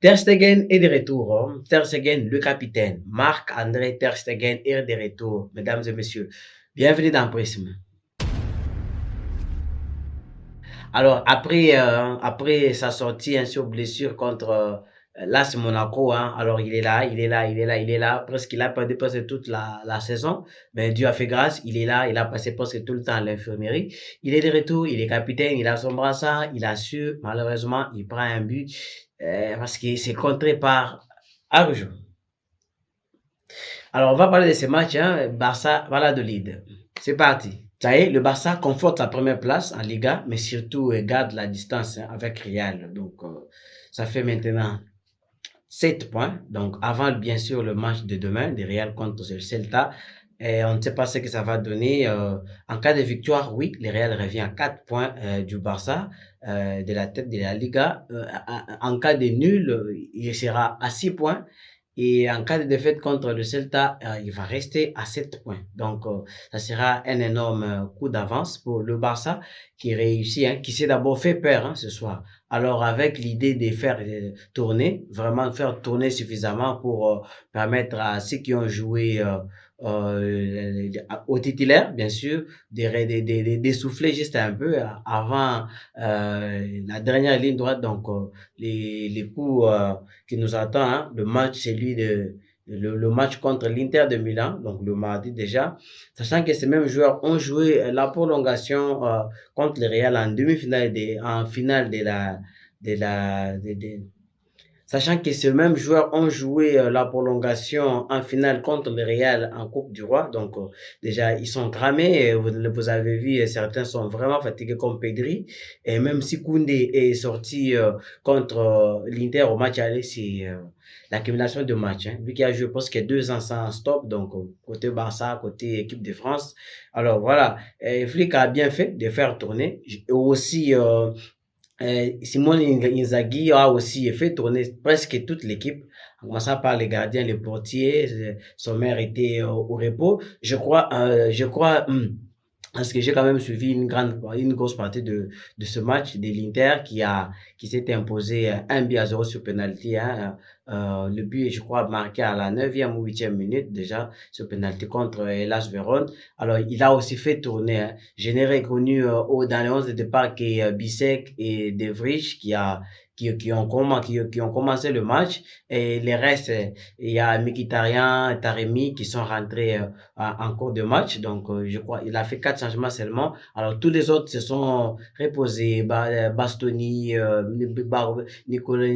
Ter Stegen est de retour, hein. Ter Stegen, le capitaine. Marc-André Ter Stegen est de retour, mesdames et messieurs. Bienvenue dans Prisme. Alors, après sa sortie hein, sur blessure contre l'AS Monaco, hein, alors il est là, presque il a perdu presque toute la saison, mais Dieu a fait grâce, il est là, il a passé presque tout le temps à l'infirmerie. Il est de retour, il est capitaine, il a son brassard, il assure, malheureusement, il prend un but parce qu'il s'est contré par Arjou. Alors, on va parler de ce match, hein, Barça-Valladolid. C'est parti. Ça y est, le Barça conforte sa première place en Liga, mais surtout garde la distance hein, avec Real. Donc, ça fait maintenant 7 points. Donc, avant bien sûr le match de demain, de Real contre le Celta, et on ne sait pas ce que ça va donner. En cas de victoire, oui, le Real revient à 4 points du Barça, de la tête de la Liga. En cas de nul, il sera à 6 points. Et en cas de défaite contre le Celta, il va rester à 7 points. Donc, ça sera un énorme coup d'avance pour le Barça qui réussit, hein, qui s'est d'abord fait peur hein, ce soir. Alors, avec l'idée de faire tourner, vraiment faire tourner suffisamment pour permettre à ceux qui ont joué au titulaire, bien sûr, d'essouffler juste un peu avant la dernière ligne droite. Donc, les coups qui nous attend. Hein. Le match, c'est lui le match contre l'Inter de Milan, donc le mardi déjà. Sachant que ces mêmes joueurs ont joué la prolongation contre le Real en demi-finale, en finale de sachant que ces mêmes joueurs ont joué la prolongation en finale contre le Real en Coupe du Roi. Donc, déjà, ils sont cramés. Vous avez vu, certains sont vraiment fatigués comme Pedri. Et même si Koundé est sorti contre l'Inter au match aller, c'est l'accumulation de matchs. Hein. Lui qui a joué presque 2 ans sans stop. Donc, côté Barça, côté équipe de France. Alors, voilà. Flick a bien fait de faire tourner. Aussi, Simone Inzaghi a aussi fait tourner presque toute l'équipe, en commençant par les gardiens, les portiers. Son maire était au repos. Parce que j'ai quand même suivi une grosse partie de ce match de l'Inter qui s'est imposé 1 but à 0 sur penalty. Hein. Le but, je crois, marqué à la 9e ou 8e minute déjà sur penalty contre Hellas Vérone. Alors, il a aussi fait tourner. Hein. Je n'ai reconnu dans les 11 de départ que Bissek et De Vrij qui ont commencé le match. Et les restes, il y a Mkhitaryan, Taremi qui sont rentrés en cours de match. Donc, je crois, il a fait 4 changements seulement. Alors, tous les autres se sont reposés. Bastoni, Nicolas,